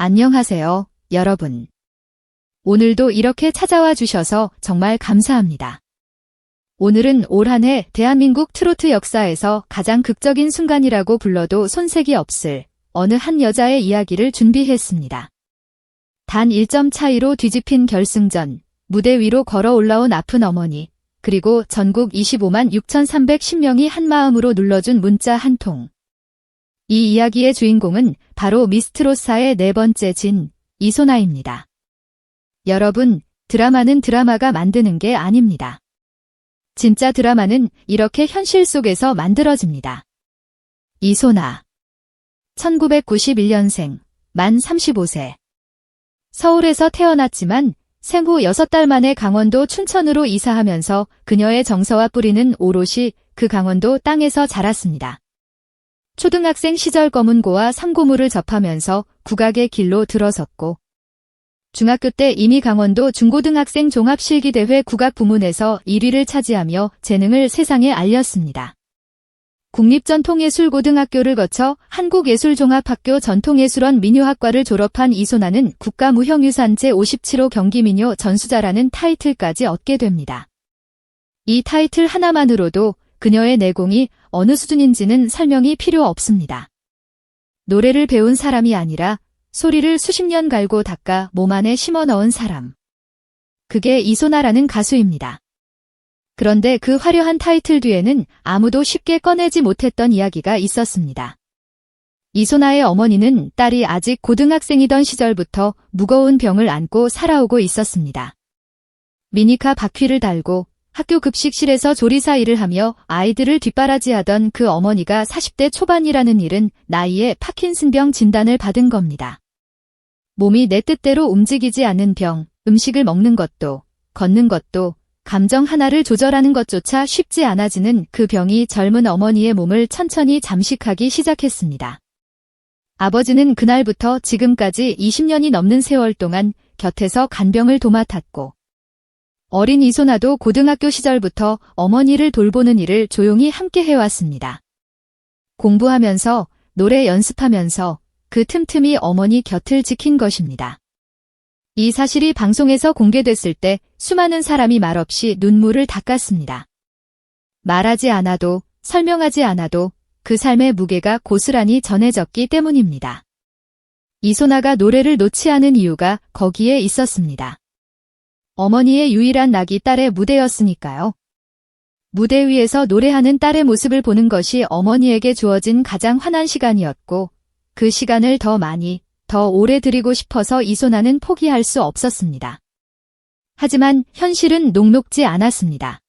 안녕하세요, 여러분. 오늘도 이렇게 찾아와 주셔서 정말 감사합니다. 오늘은 올 한 해 대한민국 트로트 역사에서 가장 극적인 순간이라고 불러도 손색이 없을 어느 한 여자의 이야기를 준비했습니다. 단 1점 차이로 뒤집힌 결승전, 무대 위로 걸어 올라온 아픈 어머니, 그리고 전국 25만 6,310명이 한마음으로 눌러준 문자 한 통. 이 이야기의 주인공은 바로 미스트롯사의 네 번째 진, 이소나입니다. 여러분, 드라마는 드라마가 만드는 게 아닙니다. 진짜 드라마는 이렇게 현실 속에서 만들어집니다. 이소나. 1991년생, 만 35세. 서울에서 태어났지만 생후 6달 만에 강원도 춘천으로 이사하면서 그녀의 정서와 뿌리는 오롯이 그 강원도 땅에서 자랐습니다. 초등학생 시절 검은고와 상고물을 접하면서 국악의 길로 들어섰고 중학교 때 이미 강원도 중고등학생 종합실기대회 국악 부문에서 1위를 차지하며 재능을 세상에 알렸습니다. 국립전통예술고등학교를 거쳐 한국예술종합학교 전통예술원 민요학과를 졸업한 이소나는 국가무형유산 제57호 경기민요 전수자라는 타이틀까지 얻게 됩니다. 이 타이틀 하나만으로도 그녀의 내공이 어느 수준인지는 설명이 필요 없습니다. 노래를 배운 사람이 아니라 소리를 수십 년 갈고 닦아 몸 안에 심어 넣은 사람. 그게 이소나라는 가수입니다. 그런데 그 화려한 타이틀 뒤에는 아무도 쉽게 꺼내지 못했던 이야기가 있었습니다. 이소나의 어머니는 딸이 아직 고등학생이던 시절부터 무거운 병을 안고 살아오고 있었습니다. 미니카 바퀴를 달고 학교 급식실에서 조리사 일을 하며 아이들을 뒷바라지하던 그 어머니가 40대 초반이라는 일은 나이에 파킨슨병 진단을 받은 겁니다. 몸이 내 뜻대로 움직이지 않는 병, 음식을 먹는 것도, 걷는 것도, 감정 하나를 조절하는 것조차 쉽지 않아지는 그 병이 젊은 어머니의 몸을 천천히 잠식하기 시작했습니다. 아버지는 그날부터 지금까지 20년이 넘는 세월 동안 곁에서 간병을 도맡았고 어린 이소나도 고등학교 시절부터 어머니를 돌보는 일을 조용히 함께 해왔습니다. 공부하면서, 노래 연습하면서 그 틈틈이 어머니 곁을 지킨 것입니다. 이 사실이 방송에서 공개됐을 때 수많은 사람이 말없이 눈물을 닦았습니다. 말하지 않아도, 설명하지 않아도 그 삶의 무게가 고스란히 전해졌기 때문입니다. 이소나가 노래를 놓지 않은 이유가 거기에 있었습니다. 어머니의 유일한 낙이 딸의 무대였으니까요. 무대 위에서 노래하는 딸의 모습을 보는 것이 어머니에게 주어진 가장 환한 시간이었고 그 시간을 더 많이, 더 오래 드리고 싶어서 이소나는 포기할 수 없었습니다. 하지만 현실은 녹록지 않았습니다.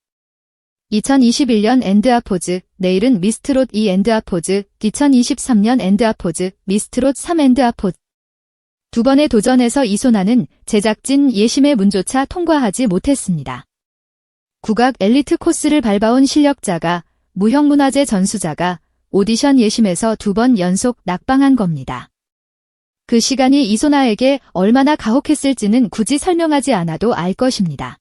2021년 엔드아포즈, 내일은 미스트롯 2 엔드아포즈, 2023년 엔드아포즈, 미스트롯 3 엔드아포즈. 두 번의 도전에서 이소나는 제작진 예심의 문조차 통과하지 못했습니다. 국악 엘리트 코스를 밟아온 실력자가, 무형문화재 전수자가 오디션 예심에서 2번 연속 낙방한 겁니다. 그 시간이 이소나에게 얼마나 가혹했을지는 굳이 설명하지 않아도 알 것입니다.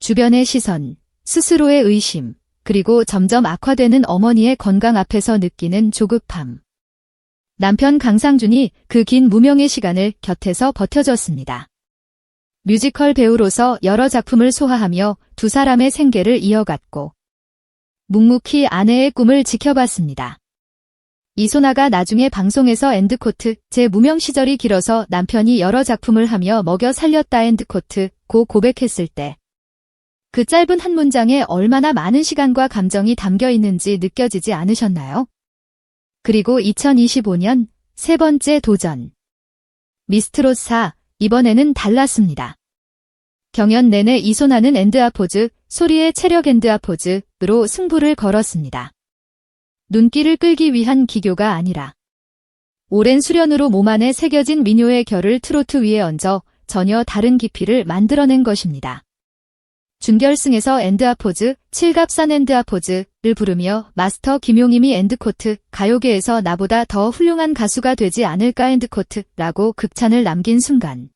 주변의 시선, 스스로의 의심, 그리고 점점 악화되는 어머니의 건강 앞에서 느끼는 조급함. 남편 강상준이 그 긴 무명의 시간을 곁에서 버텨줬습니다. 뮤지컬 배우로서 여러 작품을 소화하며 두 사람의 생계를 이어갔고 묵묵히 아내의 꿈을 지켜봤습니다. 이소나가 나중에 방송에서 엔드코트, 제 무명 시절이 길어서 남편이 여러 작품을 하며 먹여 살렸다 엔드코트, 고 고백했을 때 그 짧은 한 문장에 얼마나 많은 시간과 감정이 담겨 있는지 느껴지지 않으셨나요? 그리고 2025년 세 번째 도전. 미스트롯 4, 이번에는 달랐습니다. 경연 내내 이소나는 엔드아포즈, 소리의 체력 엔드아포즈로 승부를 걸었습니다. 눈길을 끌기 위한 기교가 아니라 오랜 수련으로 몸 안에 새겨진 민요의 결을 트로트 위에 얹어 전혀 다른 깊이를 만들어낸 것입니다. 준결승에서 엔드아포즈, 칠갑산 엔드아포즈를 부르며 마스터 김용임이 엔드코트, 가요계에서 나보다 더 훌륭한 가수가 되지 않을까 엔드코트라고 극찬을 남긴 순간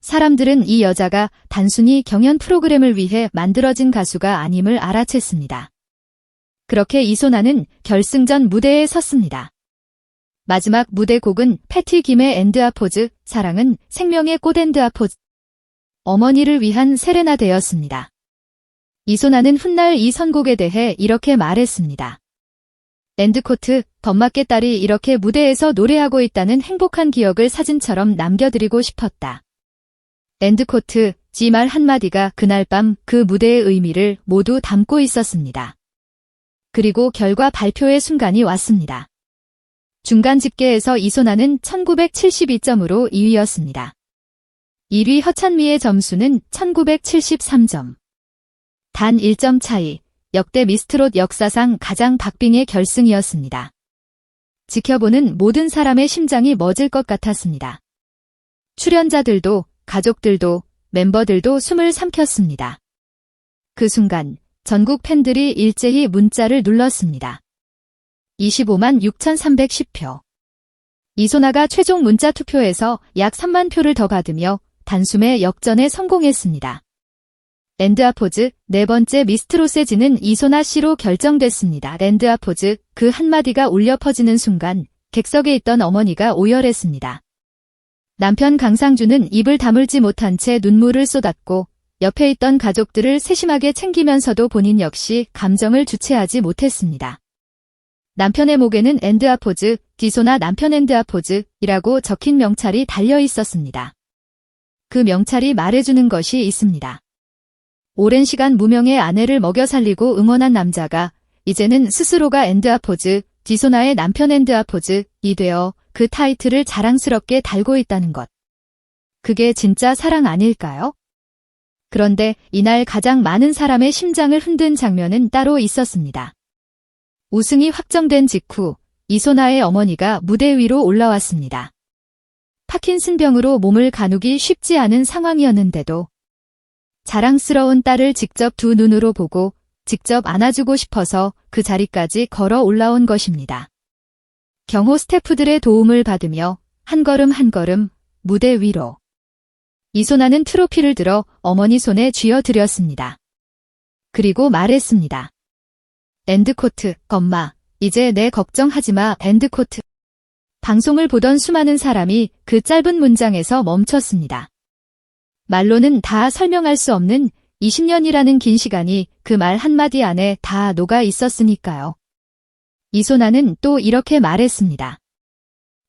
사람들은 이 여자가 단순히 경연 프로그램을 위해 만들어진 가수가 아님을 알아챘습니다. 그렇게 이소나는 결승전 무대에 섰습니다. 마지막 무대 곡은 패티 김의 엔드아포즈, 사랑은 생명의 꽃 엔드아포즈. 어머니를 위한 세레나데였습니다. 이소나는 훗날 이 선곡에 대해 이렇게 말했습니다. 엔드코트, 범마께 딸이 이렇게 무대에서 노래하고 있다는 행복한 기억을 사진처럼 남겨드리고 싶었다. 엔드코트, 지 말 한마디가 그날 밤 그 무대의 의미를 모두 담고 있었습니다. 그리고 결과 발표의 순간이 왔습니다. 중간 집계에서 이소나는 1972점으로 2위였습니다. 1위 허찬미의 점수는 1973점. 단 1점 차이, 역대 미스트롯 역사상 가장 박빙의 결승이었습니다. 지켜보는 모든 사람의 심장이 멎을 것 같았습니다. 출연자들도, 가족들도, 멤버들도 숨을 삼켰습니다. 그 순간 전국 팬들이 일제히 문자를 눌렀습니다. 25만 6,310표. 이소나가 최종 문자 투표에서 약 3만 표를 더 받으며 단숨에 역전에 성공했습니다. 엔드아포즈, 네 번째 미스트롯의 진은 이소나 씨로 결정됐습니다. 엔드아포즈, 그 한마디가 울려 퍼지는 순간 객석에 있던 어머니가 오열했습니다. 남편 강상준은 입을 다물지 못한 채 눈물을 쏟았고 옆에 있던 가족들을 세심하게 챙기면서도 본인 역시 감정을 주체하지 못했습니다. 남편의 목에는 엔드아포즈, 이소나 남편 엔드아포즈이라고 적힌 명찰이 달려 있었습니다. 그 명찰이 말해주는 것이 있습니다. 오랜 시간 무명의 아내를 먹여 살리고 응원한 남자가 이제는 스스로가 엔드아포즈, 이소나의 남편 엔드아포즈이 되어 그 타이틀을 자랑스럽게 달고 있다는 것. 그게 진짜 사랑 아닐까요? 그런데 이날 가장 많은 사람의 심장을 흔든 장면은 따로 있었습니다. 우승이 확정된 직후 이소나의 어머니가 무대 위로 올라왔습니다. 파킨슨병으로 몸을 가누기 쉽지 않은 상황이었는데도 자랑스러운 딸을 직접 두 눈으로 보고 직접 안아주고 싶어서 그 자리까지 걸어 올라온 것입니다. 경호 스태프들의 도움을 받으며 한 걸음 한 걸음 무대 위로. 이소나는 트로피를 들어 어머니 손에 쥐어드렸습니다. 그리고 말했습니다. 엔드코트, 엄마, 이제 내 걱정하지마, 엔드코트. 방송을 보던 수많은 사람이 그 짧은 문장에서 멈췄습니다. 말로는 다 설명할 수 없는 20년이라는 긴 시간이 그 말 한마디 안에 다 녹아 있었으니까요. 이소나는 또 이렇게 말했습니다.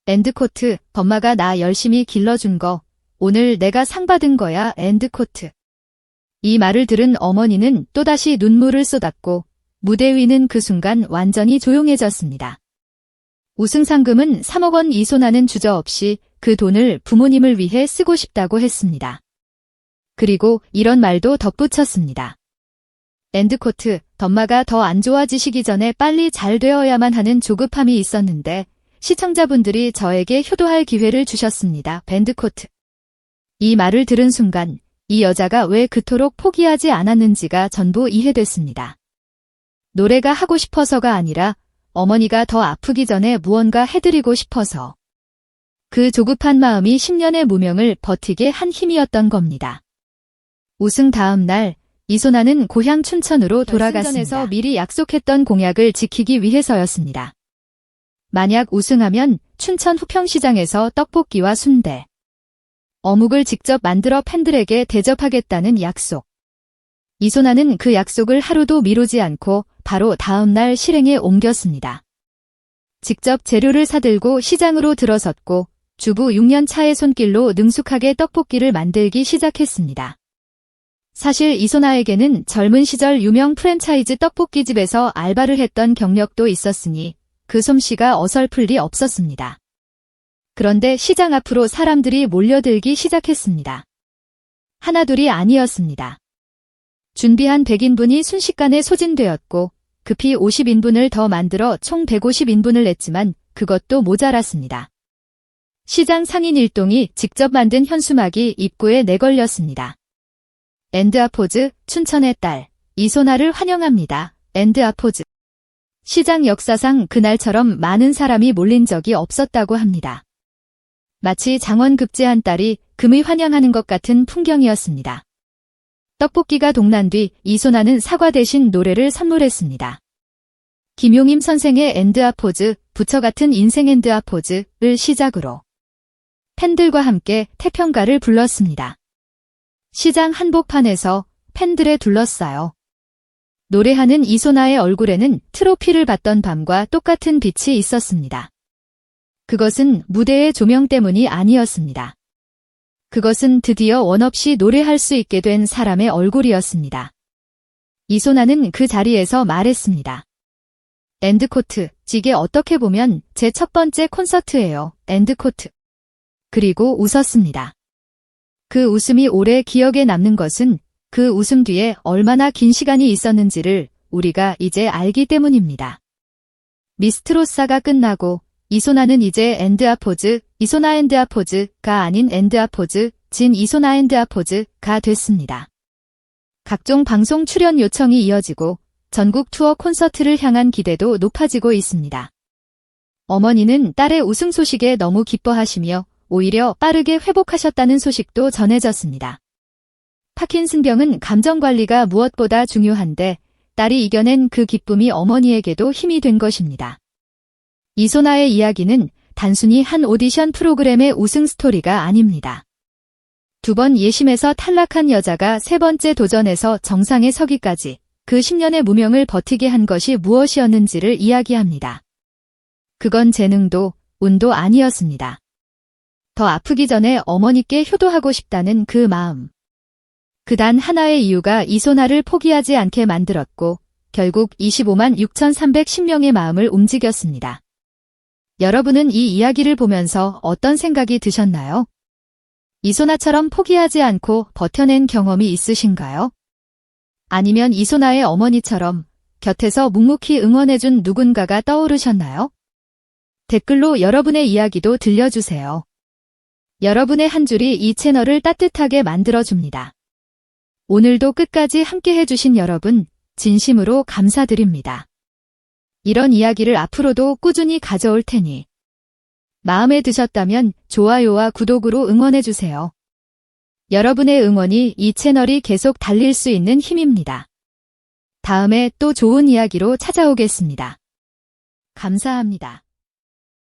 엔드코트, 엄마가 나 열심히 길러준 거, 오늘 내가 상 받은 거야, 엔드코트. 이 말을 들은 어머니는 또다시 눈물을 쏟았고 무대 위는 그 순간 완전히 조용해졌습니다. 우승 상금은 3억 원. 이소나는 주저없이 그 돈을 부모님을 위해 쓰고 싶다고 했습니다. 그리고 이런 말도 덧붙였습니다. 엔드코트, 엄마가 더 안 좋아지시기 전에 빨리 잘 되어야만 하는 조급함이 있었는데 시청자분들이 저에게 효도할 기회를 주셨습니다. 엔드코트. 이 말을 들은 순간 이 여자가 왜 그토록 포기하지 않았는지가 전부 이해됐습니다. 노래가 하고 싶어서가 아니라 어머니가 더 아프기 전에 무언가 해드리고 싶어서. 그 조급한 마음이 10년의 무명을 버티게 한 힘이었던 겁니다. 우승 다음 날 이소나는 고향 춘천으로 돌아갔습니다. 결승전에서 미리 약속했던 공약을 지키기 위해서였습니다. 만약 우승하면 춘천 후평시장에서 떡볶이와 순대, 어묵을 직접 만들어 팬들에게 대접하겠다는 약속. 이소나는 그 약속을 하루도 미루지 않고 바로 다음 날 실행에 옮겼습니다. 직접 재료를 사들고 시장으로 들어섰고 주부 6년 차의 손길로 능숙하게 떡볶이를 만들기 시작했습니다. 사실 이소나에게는 젊은 시절 유명 프랜차이즈 떡볶이집에서 알바를 했던 경력도 있었으니 그 솜씨가 어설플 리 없었습니다. 그런데 시장 앞으로 사람들이 몰려들기 시작했습니다. 하나둘이 아니었습니다. 준비한 100인분이 순식간에 소진되었고 급히 50인분을 더 만들어 총 150인분을 냈지만 그것도 모자랐습니다. 시장 상인 일동이 직접 만든 현수막이 입구에 내걸렸습니다. 엔드아포즈, 춘천의 딸, 이소나를 환영합니다. 엔드아포즈. 시장 역사상 그날처럼 많은 사람이 몰린 적이 없었다고 합니다. 마치 장원 급제한 딸이 금이 환영하는 것 같은 풍경이었습니다. 떡볶이가 동난 뒤 이소나는 사과 대신 노래를 선물했습니다. 김용임 선생의 엔드아포즈 부처 같은 인생 엔드아포즈를 시작으로 팬들과 함께 태평가를 불렀습니다. 시장 한복판에서 팬들에 둘러싸여 노래하는 이소나의 얼굴에는 트로피를 받던 밤과 똑같은 빛이 있었습니다. 그것은 무대의 조명 때문이 아니었습니다. 그것은 드디어 원 없이 노래할 수 있게 된 사람의 얼굴이었습니다. 이소나는 그 자리에서 말했습니다. 엔드코트, 이게 어떻게 보면 제 첫 번째 콘서트예요. 엔드코트. 그리고 웃었습니다. 그 웃음이 오래 기억에 남는 것은 그 웃음 뒤에 얼마나 긴 시간이 있었는지를 우리가 이제 알기 때문입니다. 미스트로사가 끝나고 이소나는 이제 엔드아포즈, 이소나 엔드아포즈가 아닌 엔드아포즈, 진 이소나 엔드아포즈가 됐습니다. 각종 방송 출연 요청이 이어지고 전국 투어 콘서트를 향한 기대도 높아지고 있습니다. 어머니는 딸의 우승 소식에 너무 기뻐하시며 오히려 빠르게 회복하셨다는 소식도 전해졌습니다. 파킨슨병은 감정관리가 무엇보다 중요한데 딸이 이겨낸 그 기쁨이 어머니에게도 힘이 된 것입니다. 이소나의 이야기는 단순히 한 오디션 프로그램의 우승 스토리가 아닙니다. 2번 예심에서 탈락한 여자가 3번째 도전에서 정상에 서기까지 그 10년의 무명을 버티게 한 것이 무엇이었는지를 이야기합니다. 그건 재능도 운도 아니었습니다. 더 아프기 전에 어머니께 효도하고 싶다는 그 마음. 그 단 하나의 이유가 이소나를 포기하지 않게 만들었고 결국 25만 6,310명의 마음을 움직였습니다. 여러분은 이 이야기를 보면서 어떤 생각이 드셨나요? 이소나처럼 포기하지 않고 버텨낸 경험이 있으신가요? 아니면 이소나의 어머니처럼 곁에서 묵묵히 응원해준 누군가가 떠오르셨나요? 댓글로 여러분의 이야기도 들려주세요. 여러분의 한 줄이 이 채널을 따뜻하게 만들어줍니다. 오늘도 끝까지 함께 해주신 여러분, 진심으로 감사드립니다. 이런 이야기를 앞으로도 꾸준히 가져올 테니 마음에 드셨다면 좋아요와 구독으로 응원해주세요. 여러분의 응원이 이 채널이 계속 달릴 수 있는 힘입니다. 다음에 또 좋은 이야기로 찾아오겠습니다. 감사합니다.